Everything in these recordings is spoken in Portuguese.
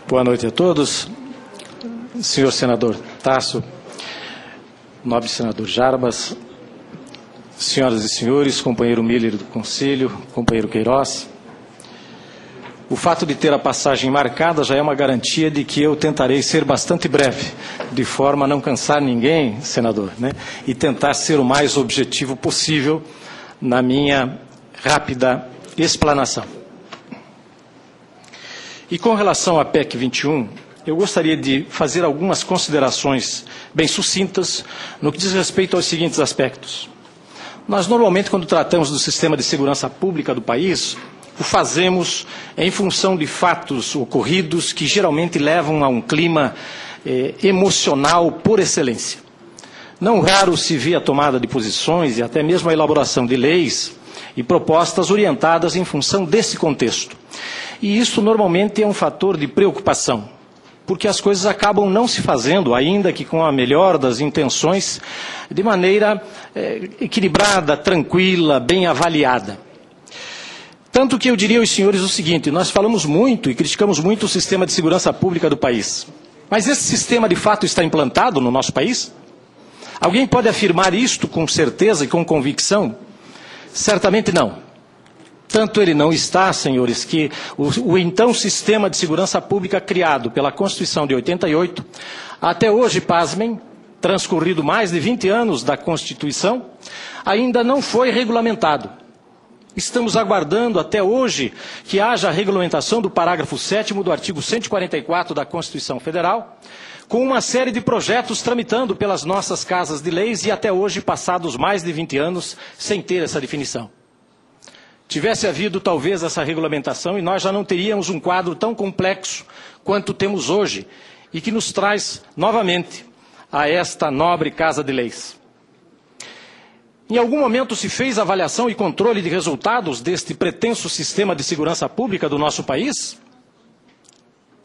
Boa noite a todos. Senhor senador Tasso, nobre senador Jarbas, senhoras e senhores, companheiro Miller do Conselho, companheiro Queiroz. O fato de ter a passagem marcada já é uma garantia de que eu tentarei ser bastante breve, de forma a não cansar ninguém, senador, né? E tentar ser o mais objetivo possível na minha rápida explanação. E com relação à PEC 21, eu gostaria de fazer algumas considerações bem sucintas no que diz respeito aos seguintes aspectos. Nós, normalmente, quando tratamos do sistema de segurança pública do país, o fazemos em função de fatos ocorridos que geralmente levam a um clima emocional por excelência. Não raro se vê a tomada de posições e até mesmo a elaboração de leis e propostas orientadas em função desse contexto. E isso normalmente é um fator de preocupação, porque as coisas acabam não se fazendo, ainda que com a melhor das intenções, de maneira equilibrada, tranquila, bem avaliada. Tanto que eu diria aos senhores o seguinte: nós falamos muito e criticamos muito o sistema de segurança pública do país. Mas esse sistema de fato está implantado no nosso país? Alguém pode afirmar isto com certeza e com convicção? Certamente não. Tanto ele não está, senhores, que o então sistema de segurança pública criado pela Constituição de 88, até hoje, pasmem, transcorrido mais de 20 anos da Constituição, ainda não foi regulamentado. Estamos aguardando até hoje que haja a regulamentação do parágrafo 7º do artigo 144 da Constituição Federal, com uma série de projetos tramitando pelas nossas casas de leis e até hoje passados mais de 20 anos sem ter essa definição. Tivesse havido talvez essa regulamentação e nós já não teríamos um quadro tão complexo quanto temos hoje e que nos traz novamente a esta nobre Casa de Leis. Em algum momento se fez avaliação e controle de resultados deste pretenso sistema de segurança pública do nosso país?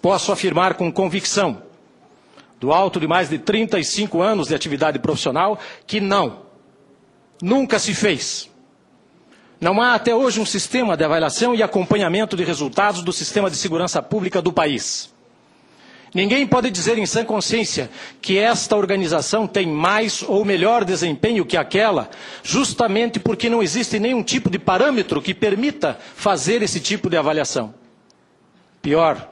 Posso afirmar com convicção, do alto de mais de 35 anos de atividade profissional, que não. Nunca se fez. Não há até hoje um sistema de avaliação e acompanhamento de resultados do sistema de segurança pública do país. Ninguém pode dizer em sã consciência que esta organização tem mais ou melhor desempenho que aquela, justamente porque não existe nenhum tipo de parâmetro que permita fazer esse tipo de avaliação. Pior,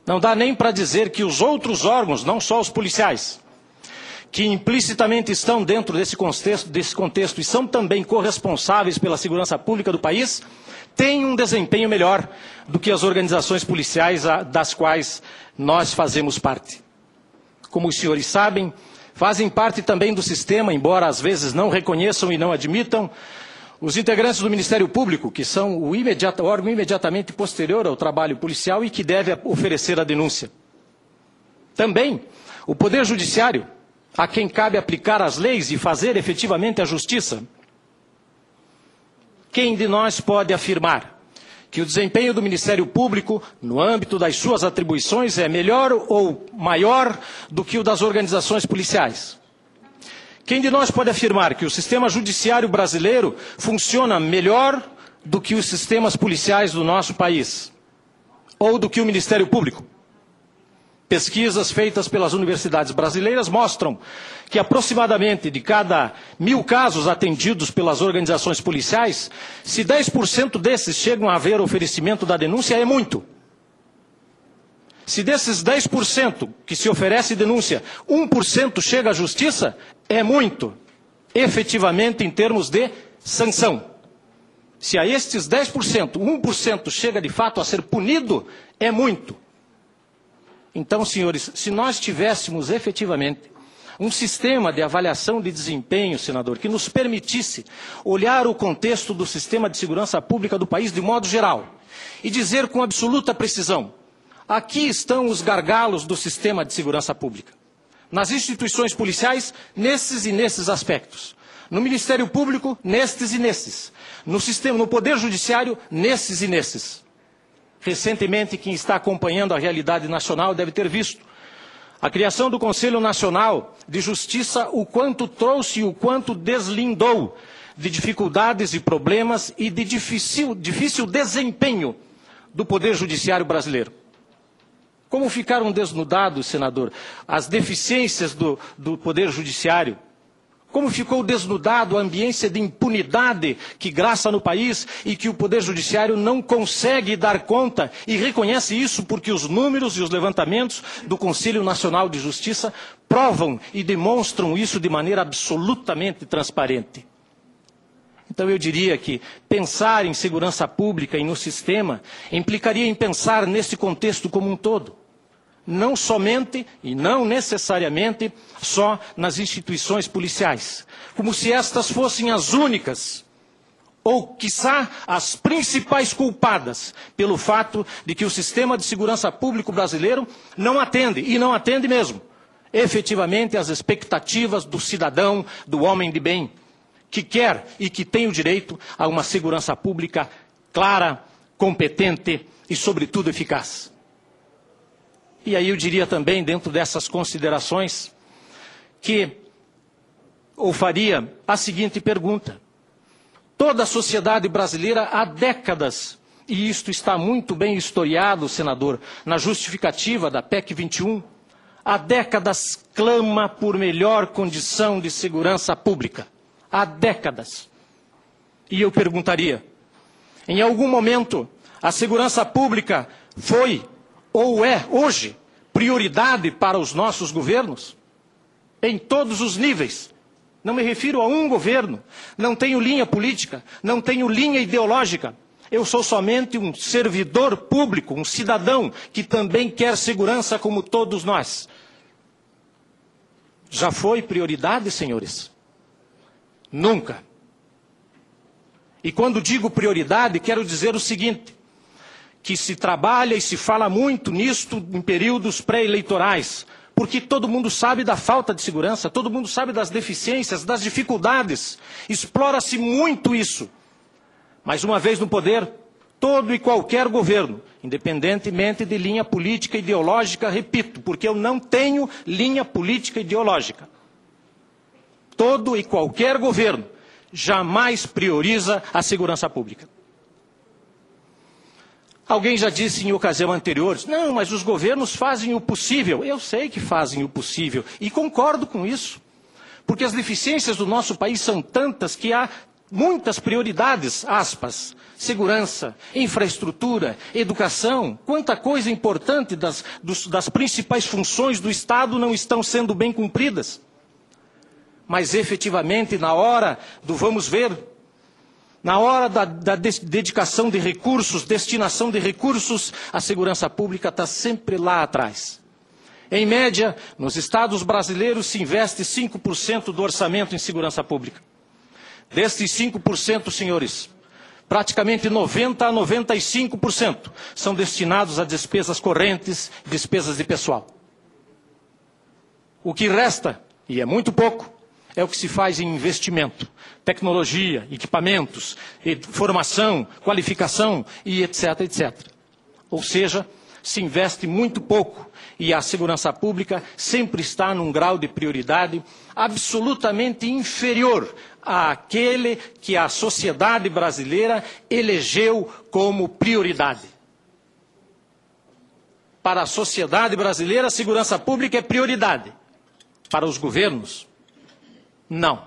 não dá nem para dizer que os outros órgãos, não só os policiais, que implicitamente estão dentro desse contexto e são também corresponsáveis pela segurança pública do país, têm um desempenho melhor do que as organizações policiais das quais nós fazemos parte. Como os senhores sabem, fazem parte também do sistema, embora às vezes não reconheçam e não admitam, os integrantes do Ministério Público, que são o órgão imediatamente posterior ao trabalho policial e que deve oferecer a denúncia. Também o Poder Judiciário, a quem cabe aplicar as leis e fazer efetivamente a justiça. Quem de nós pode afirmar que o desempenho do Ministério Público, no âmbito das suas atribuições, é melhor ou maior do que o das organizações policiais? Quem de nós pode afirmar que o sistema judiciário brasileiro funciona melhor do que os sistemas policiais do nosso país? Ou do que o Ministério Público? Pesquisas feitas pelas universidades brasileiras mostram que aproximadamente de cada 1000 casos atendidos pelas organizações policiais, se 10% desses chegam a haver oferecimento da denúncia, é muito. Se desses 10% que se oferece denúncia, 1% chega à justiça, é muito, efetivamente em termos de sanção. Se a estes 10%, 1% chega de fato a ser punido, é muito. Então, senhores, se nós tivéssemos efetivamente um sistema de avaliação de desempenho, senador, que nos permitisse olhar o contexto do sistema de segurança pública do país de modo geral e dizer com absoluta precisão: aqui estão os gargalos do sistema de segurança pública. Nas instituições policiais, nesses e nesses aspectos. No Ministério Público, nestes e nesses. No Poder Judiciário, nesses e nesses. Recentemente, quem está acompanhando a realidade nacional deve ter visto a criação do Conselho Nacional de Justiça, o quanto trouxe e o quanto deslindou de dificuldades e problemas e de difícil desempenho do Poder Judiciário brasileiro. Como ficaram desnudados, senador, as deficiências do Poder Judiciário? Como ficou desnudado a ambiência de impunidade que graça no país e que o Poder Judiciário não consegue dar conta e reconhece isso porque os números e os levantamentos do Conselho Nacional de Justiça provam e demonstram isso de maneira absolutamente transparente. Então eu diria que pensar em segurança pública e no sistema implicaria em pensar nesse contexto como um todo. Não somente e não necessariamente só nas instituições policiais, como se estas fossem as únicas, ou quiçá as principais culpadas pelo fato de que o sistema de segurança público brasileiro não atende, e não atende mesmo, efetivamente às expectativas do cidadão, do homem de bem, que quer e que tem o direito a uma segurança pública clara, competente e, sobretudo, eficaz. E aí eu diria também, dentro dessas considerações, ou faria a seguinte pergunta. Toda a sociedade brasileira há décadas, e isto está muito bem historiado, senador, na justificativa da PEC 21, há décadas clama por melhor condição de segurança pública. Há décadas. E eu perguntaria, em algum momento a segurança pública foi ou é, hoje, prioridade para os nossos governos? Em todos os níveis. Não me refiro a um governo. Não tenho linha política, não tenho linha ideológica. Eu sou somente um servidor público, um cidadão que também quer segurança como todos nós. Já foi prioridade, senhores? Nunca. E quando digo prioridade, quero dizer o seguinte, que se trabalha e se fala muito nisto em períodos pré-eleitorais, porque todo mundo sabe da falta de segurança, todo mundo sabe das deficiências, das dificuldades, explora-se muito isso. Mas uma vez no poder, todo e qualquer governo, independentemente de linha política e ideológica, repito, porque eu não tenho linha política e ideológica, todo e qualquer governo jamais prioriza a segurança pública. Alguém já disse em ocasião anterior, não, mas os governos fazem o possível. Eu sei que fazem o possível e concordo com isso. Porque as deficiências do nosso país são tantas que há muitas prioridades, aspas, segurança, infraestrutura, educação, quanta coisa importante das principais funções do Estado não estão sendo bem cumpridas. Mas efetivamente, na hora do vamos ver, na hora da dedicação de recursos, destinação de recursos, a segurança pública está sempre lá atrás. Em média, nos estados brasileiros se investe 5% do orçamento em segurança pública. Destes 5%, senhores, praticamente 90% a 95% são destinados a despesas correntes, despesas de pessoal. O que resta, e é muito pouco, é o que se faz em investimento, tecnologia, equipamentos, formação, qualificação e etc, etc. Ou seja, se investe muito pouco e a segurança pública sempre está num grau de prioridade absolutamente inferior àquele que a sociedade brasileira elegeu como prioridade. Para a sociedade brasileira, a segurança pública é prioridade. Para os governos, não.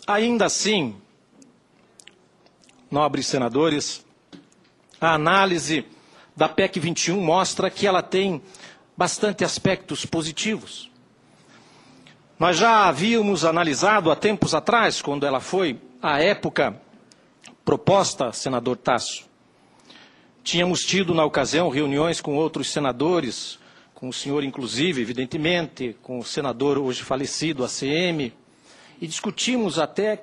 Ainda assim, nobres senadores, a análise da PEC 21 mostra que ela tem bastante aspectos positivos. Nós já havíamos analisado há tempos atrás, quando ela foi, à época, proposta, senador Tasso. Tínhamos tido, na ocasião, reuniões com outros senadores, com o senhor, inclusive, evidentemente, com o senador hoje falecido, ACM, e discutimos até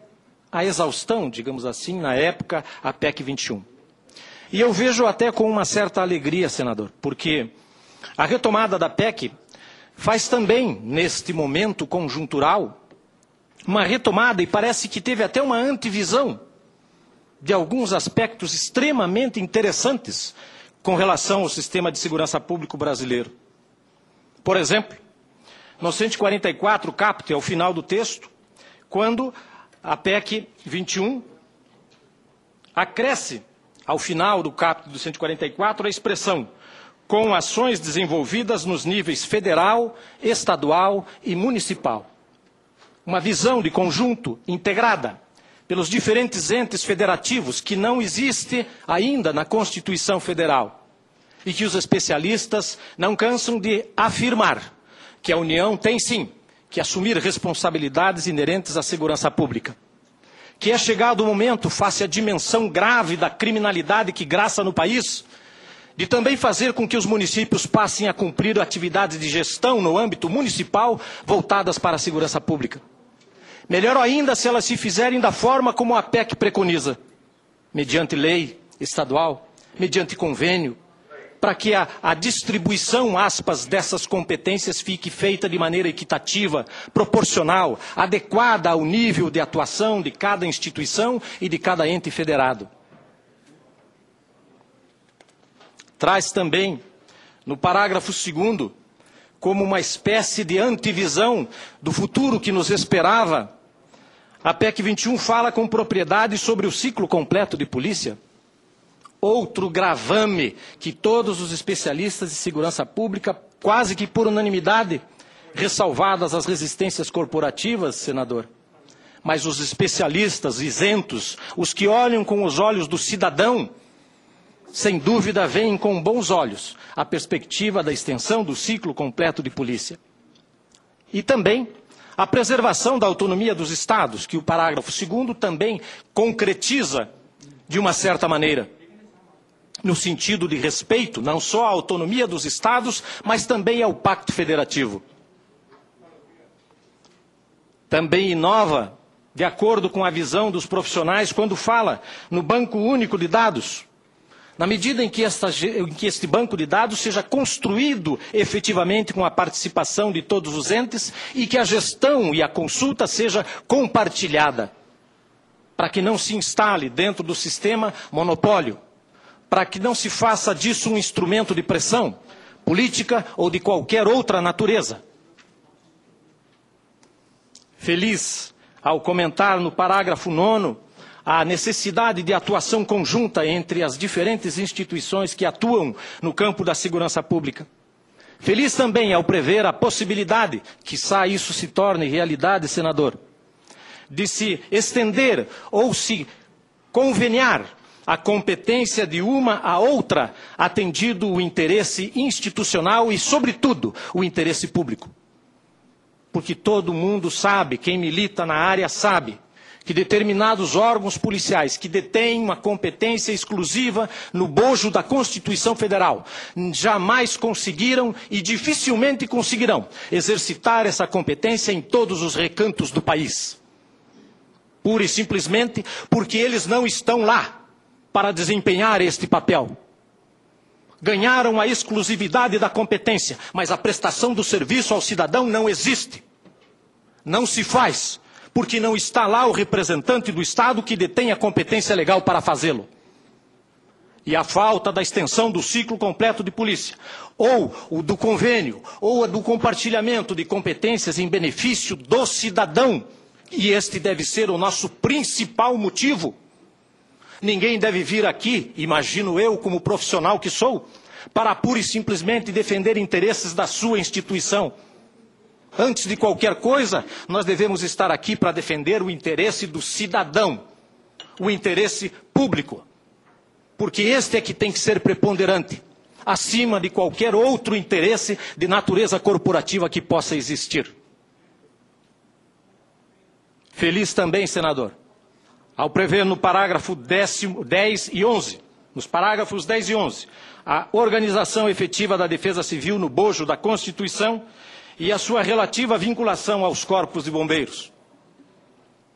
a exaustão, digamos assim, na época, a PEC 21. E eu vejo até com uma certa alegria, senador, porque a retomada da PEC faz também, neste momento conjuntural, uma retomada, e parece que teve até uma antevisão de alguns aspectos extremamente interessantes com relação ao sistema de segurança público brasileiro. Por exemplo, no 144, caput, ao final do texto, quando a PEC 21 acresce, ao final do capítulo do 144, a expressão com ações desenvolvidas nos níveis federal, estadual e municipal. Uma visão de conjunto integrada pelos diferentes entes federativos que não existe ainda na Constituição Federal e que os especialistas não cansam de afirmar que a União tem sim que assumir responsabilidades inerentes à segurança pública. Que é chegado o momento, face à dimensão grave da criminalidade que graça no país, de também fazer com que os municípios passem a cumprir atividades de gestão no âmbito municipal voltadas para a segurança pública. Melhor ainda se elas se fizerem da forma como a PEC preconiza, mediante lei estadual, mediante convênio, para que a distribuição, aspas, dessas competências fique feita de maneira equitativa, proporcional, adequada ao nível de atuação de cada instituição e de cada ente federado. Traz também, no parágrafo 2º, como uma espécie de antevisão do futuro que nos esperava, a PEC 21 fala com propriedade sobre o ciclo completo de polícia. Outro gravame que todos os especialistas de segurança pública, quase que por unanimidade, ressalvadas as resistências corporativas, senador, mas os especialistas isentos, os que olham com os olhos do cidadão, sem dúvida veem com bons olhos a perspectiva da extensão do ciclo completo de polícia. E também a preservação da autonomia dos estados, que o parágrafo 2º também concretiza de uma certa maneira, no sentido de respeito não só à autonomia dos estados, mas também ao Pacto Federativo. Também inova, de acordo com a visão dos profissionais, quando fala no Banco Único de Dados, na medida em que este banco de dados seja construído efetivamente com a participação de todos os entes e que a gestão e a consulta seja compartilhada, para que não se instale dentro do sistema monopólio, para que não se faça disso um instrumento de pressão política ou de qualquer outra natureza. Feliz ao comentar no parágrafo 9º a necessidade de atuação conjunta entre as diferentes instituições que atuam no campo da segurança pública. Feliz também ao prever a possibilidade, quiçá isso se torne realidade, senador, de se estender ou se conveniar a competência de uma a outra, atendido o interesse institucional e, sobretudo, o interesse público. Porque todo mundo sabe, quem milita na área sabe, que determinados órgãos policiais que detêm uma competência exclusiva no bojo da Constituição Federal jamais conseguiram e dificilmente conseguirão exercitar essa competência em todos os recantos do país. Pura e simplesmente porque eles não estão lá para desempenhar este papel. Ganharam a exclusividade da competência, mas a prestação do serviço ao cidadão não existe. Não se faz, porque não está lá o representante do Estado que detém a competência legal para fazê-lo. E a falta da extensão do ciclo completo de polícia, ou o do convênio, ou a do compartilhamento de competências em benefício do cidadão, e este deve ser o nosso principal motivo. Ninguém deve vir aqui, imagino eu como profissional que sou, para pura e simplesmente defender interesses da sua instituição. Antes de qualquer coisa, nós devemos estar aqui para defender o interesse do cidadão, o interesse público. Porque este é que tem que ser preponderante, acima de qualquer outro interesse de natureza corporativa que possa existir. Feliz também, senador, ao prever no parágrafo 10 e 11, nos parágrafos 10 e 11, a organização efetiva da Defesa Civil no bojo da Constituição e a sua relativa vinculação aos corpos de bombeiros.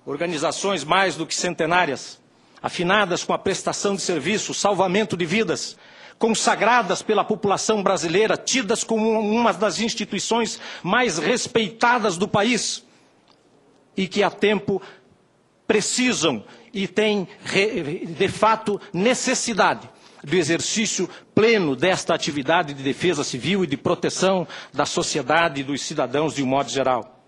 Organizações mais do que centenárias, afinadas com a prestação de serviço, salvamento de vidas, consagradas pela população brasileira, tidas como uma das instituições mais respeitadas do país e que há tempo precisam e têm, de fato, necessidade do exercício pleno desta atividade de defesa civil e de proteção da sociedade e dos cidadãos de um modo geral.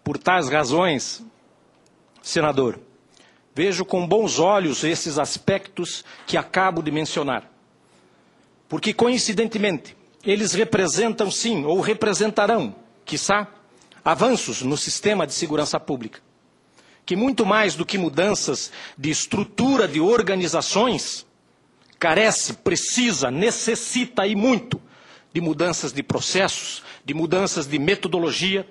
Por tais razões, senador, vejo com bons olhos esses aspectos que acabo de mencionar. Porque, coincidentemente, eles representam, sim, ou representarão, quiçá, avanços no sistema de segurança pública. Que muito mais do que mudanças de estrutura de organizações, carece, precisa, necessita e muito de mudanças de processos, de mudanças de metodologia,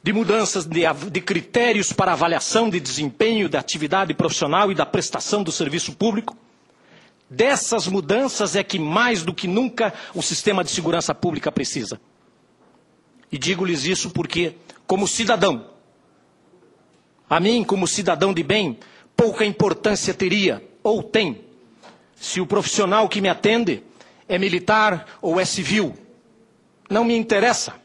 de mudanças de critérios para avaliação de desempenho da atividade profissional e da prestação do serviço público. Dessas mudanças é que mais do que nunca o sistema de segurança pública precisa. E digo-lhes isso porque, como cidadão, a mim, como cidadão de bem, pouca importância teria, ou tem, se o profissional que me atende é militar ou é civil. Não me interessa.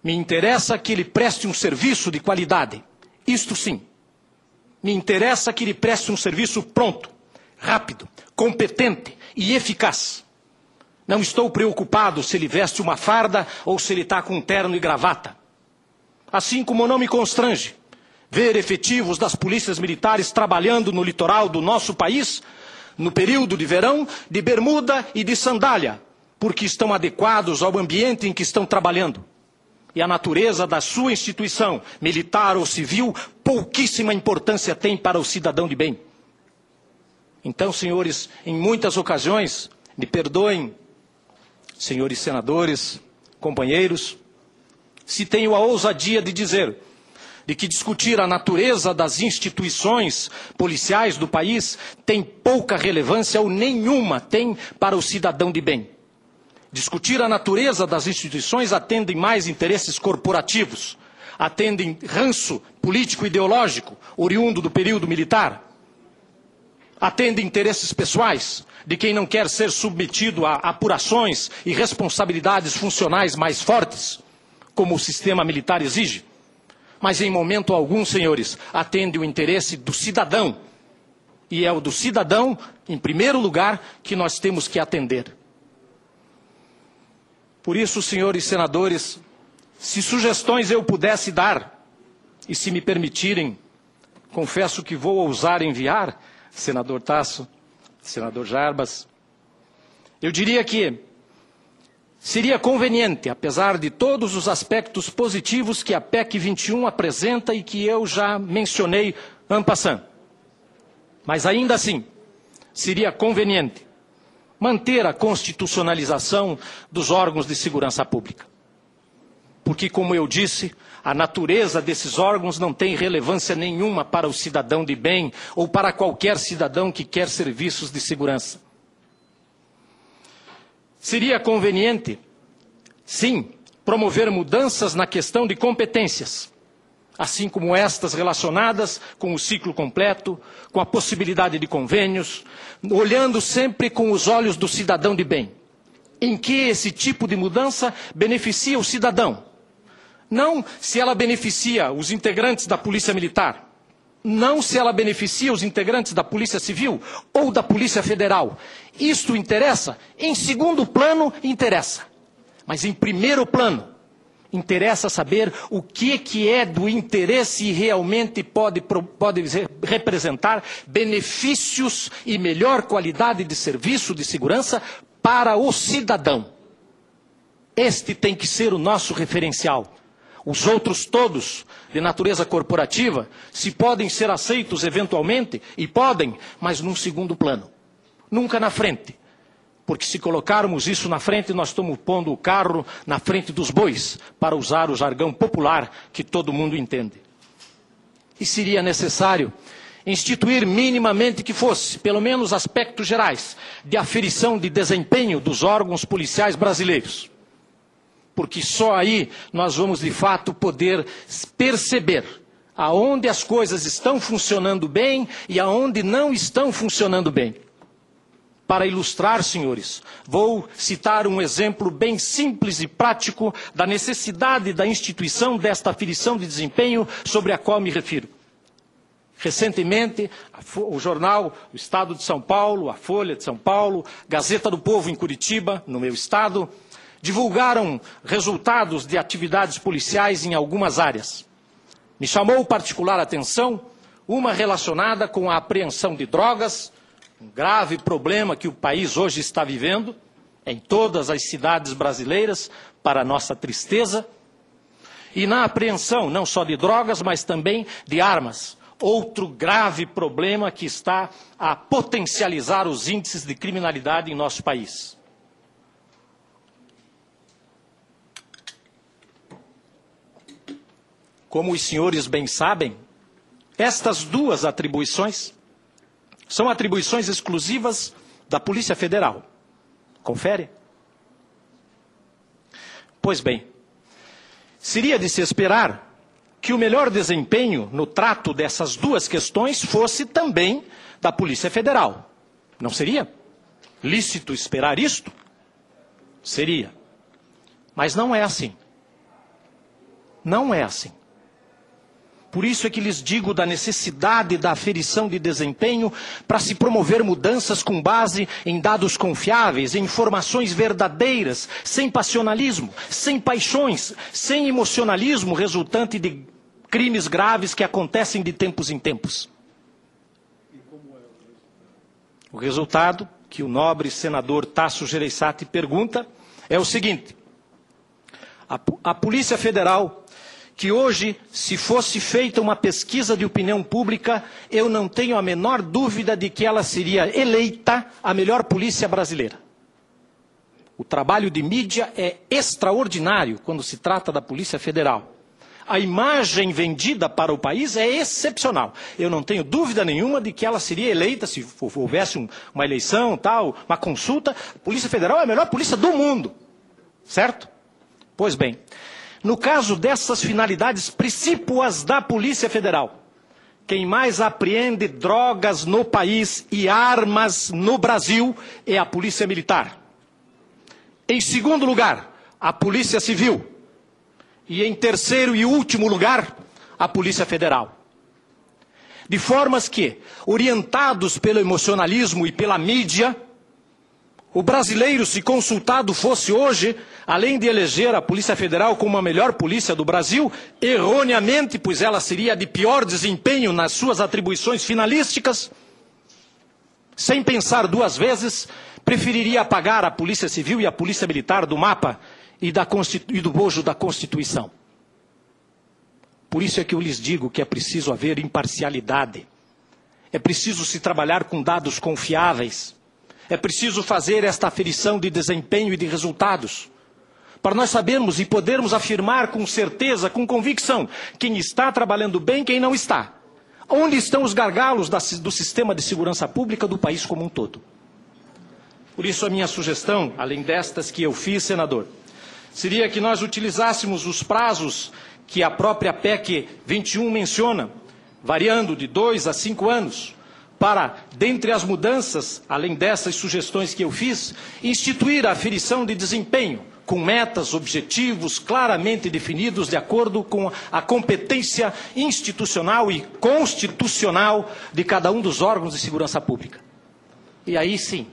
Me interessa que ele preste um serviço de qualidade. Isto sim. Me interessa que ele preste um serviço pronto, rápido, competente e eficaz. Não estou preocupado se ele veste uma farda ou se ele está com um terno e gravata. Assim como não me constrange ver efetivos das polícias militares trabalhando no litoral do nosso país, no período de verão, de bermuda e de sandália, porque estão adequados ao ambiente em que estão trabalhando. E a natureza da sua instituição, militar ou civil, pouquíssima importância tem para o cidadão de bem. Então, senhores, em muitas ocasiões, me perdoem, senhores senadores, companheiros, se tenho a ousadia de dizer de que discutir a natureza das instituições policiais do país tem pouca relevância ou nenhuma tem para o cidadão de bem. Discutir a natureza das instituições atendem mais interesses corporativos, atendem ranço político-ideológico, oriundo do período militar, atendem interesses pessoais de quem não quer ser submetido a apurações e responsabilidades funcionais mais fortes, como o sistema militar exige. Mas em momento algum, senhores, atende o interesse do cidadão. E é o do cidadão, em primeiro lugar, que nós temos que atender. Por isso, senhores senadores, se sugestões eu pudesse dar, e se me permitirem, confesso que vou ousar enviar, senador Tasso, senador Jarbas, eu diria que seria conveniente, apesar de todos os aspectos positivos que a PEC 21 apresenta e que eu já mencionei en passant, mas ainda assim, seria conveniente manter a constitucionalização dos órgãos de segurança pública. Porque, como eu disse, a natureza desses órgãos não tem relevância nenhuma para o cidadão de bem ou para qualquer cidadão que quer serviços de segurança. Seria conveniente, sim, promover mudanças na questão de competências, assim como estas relacionadas com o ciclo completo, com a possibilidade de convênios, olhando sempre com os olhos do cidadão de bem. Em que esse tipo de mudança beneficia o cidadão? Não se ela beneficia os integrantes da Polícia Militar, não se ela beneficia os integrantes da Polícia Civil ou da Polícia Federal. Isto interessa? Em segundo plano, interessa. Mas em primeiro plano, interessa saber o que é do interesse e realmente pode representar benefícios e melhor qualidade de serviço de segurança para o cidadão. Este tem que ser o nosso referencial. Os outros todos, de natureza corporativa, se podem ser aceitos eventualmente, e podem, mas num segundo plano. Nunca na frente. Porque se colocarmos isso na frente, nós estamos pondo o carro na frente dos bois, para usar o jargão popular que todo mundo entende. E seria necessário instituir minimamente que fosse, pelo menos aspectos gerais, de aferição de desempenho dos órgãos policiais brasileiros. Porque só aí nós vamos, de fato, poder perceber aonde as coisas estão funcionando bem e aonde não estão funcionando bem. Para ilustrar, senhores, vou citar um exemplo bem simples e prático da necessidade da instituição desta aferição de desempenho sobre a qual me refiro. Recentemente, o jornal O Estado de São Paulo, a Folha de São Paulo, Gazeta do Povo em Curitiba, no meu estado, divulgaram resultados de atividades policiais em algumas áreas. Me chamou particular atenção uma relacionada com a apreensão de drogas, um grave problema que o país hoje está vivendo, em todas as cidades brasileiras, para nossa tristeza, e na apreensão não só de drogas, mas também de armas. Outro grave problema que está a potencializar os índices de criminalidade em nosso país. Como os senhores bem sabem, estas duas atribuições são atribuições exclusivas da Polícia Federal. Confere? Pois bem, seria de se esperar que o melhor desempenho no trato dessas duas questões fosse também da Polícia Federal. Não seria lícito esperar isto? Seria. Mas não é assim. Não é assim. Por isso é que lhes digo da necessidade da aferição de desempenho para se promover mudanças com base em dados confiáveis, em informações verdadeiras, sem passionalismo, sem paixões, sem emocionalismo resultante de crimes graves que acontecem de tempos em tempos. O resultado que o nobre senador Tasso Gereissati pergunta é o seguinte: a Polícia Federal, que hoje, se fosse feita uma pesquisa de opinião pública, eu não tenho a menor dúvida de que ela seria eleita a melhor polícia brasileira. O trabalho de mídia é extraordinário quando se trata da Polícia Federal. A imagem vendida para o país é excepcional. Eu não tenho dúvida nenhuma de que ela seria eleita, se houvesse uma eleição, tal, uma consulta. A Polícia Federal é a melhor polícia do mundo. Certo? Pois bem, no caso dessas finalidades precípuas da Polícia Federal, quem mais apreende drogas no país e armas no Brasil é a Polícia Militar. Em segundo lugar, a Polícia Civil. E em terceiro e último lugar, a Polícia Federal. De formas que, orientados pelo emocionalismo e pela mídia, o brasileiro, se consultado fosse hoje, além de eleger a Polícia Federal como a melhor polícia do Brasil, erroneamente, pois ela seria de pior desempenho nas suas atribuições finalísticas, sem pensar duas vezes, preferiria apagar a Polícia Civil e a Polícia Militar do mapa e do bojo da Constituição. Por isso é que eu lhes digo que é preciso haver imparcialidade. É preciso se trabalhar com dados confiáveis. É preciso fazer esta aferição de desempenho e de resultados, para nós sabermos e podermos afirmar com certeza, com convicção, quem está trabalhando bem e quem não está. Onde estão os gargalos do sistema de segurança pública do país como um todo. Por isso a minha sugestão, além destas que eu fiz, senador, seria que nós utilizássemos os prazos que a própria PEC 21 menciona, variando de 2 a 5 anos, para, dentre as mudanças, além dessas sugestões que eu fiz, instituir a aferição de desempenho, com metas, objetivos claramente definidos de acordo com a competência institucional e constitucional de cada um dos órgãos de segurança pública. E aí sim,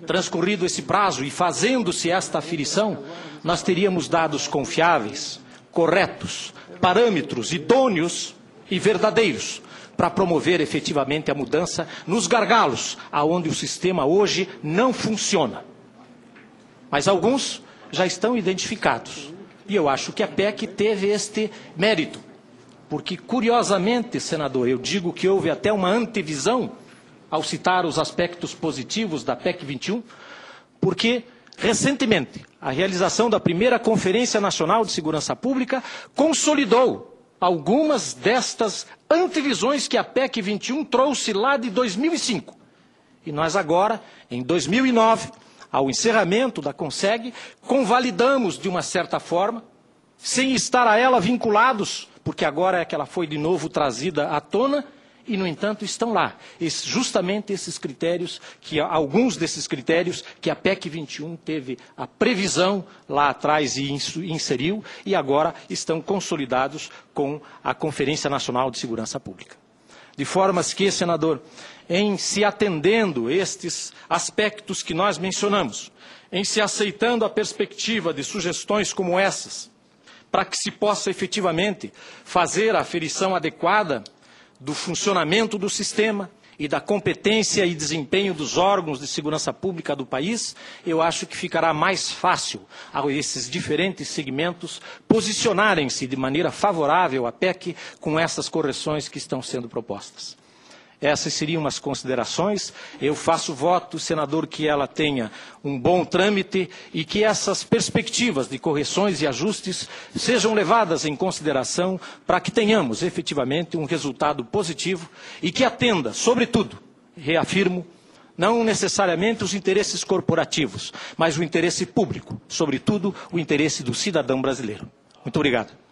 transcorrido esse prazo e fazendo-se esta aferição, nós teríamos dados confiáveis, corretos, parâmetros idôneos e verdadeiros, para promover efetivamente a mudança nos gargalos, aonde o sistema hoje não funciona. Mas alguns já estão identificados. E eu acho que a PEC teve este mérito. Porque, curiosamente, senador, eu digo que houve até uma antevisão ao citar os aspectos positivos da PEC 21, porque, recentemente, a realização da primeira Conferência Nacional de Segurança Pública consolidou algumas destas antevisões que a PEC 21 trouxe lá de 2005. E nós agora, em 2009, ao encerramento da CONSEG, convalidamos de uma certa forma, sem estar a ela vinculados, porque agora é que ela foi de novo trazida à tona, e, no entanto, estão lá. Justamente esses critérios, alguns desses critérios que a PEC 21 teve a previsão lá atrás e inseriu, e agora estão consolidados com a Conferência Nacional de Segurança Pública. De formas que, senador, em se atendendo estes aspectos que nós mencionamos, em se aceitando a perspectiva de sugestões como essas, para que se possa efetivamente fazer a aferição adequada do funcionamento do sistema e da competência e desempenho dos órgãos de segurança pública do país, eu acho que ficará mais fácil a esses diferentes segmentos posicionarem-se de maneira favorável à PEC com essas correções que estão sendo propostas. Essas seriam as considerações. Eu faço voto, senador, que ela tenha um bom trâmite e que essas perspectivas de correções e ajustes sejam levadas em consideração para que tenhamos efetivamente um resultado positivo e que atenda, sobretudo, reafirmo, não necessariamente os interesses corporativos, mas o interesse público, sobretudo o interesse do cidadão brasileiro. Muito obrigado.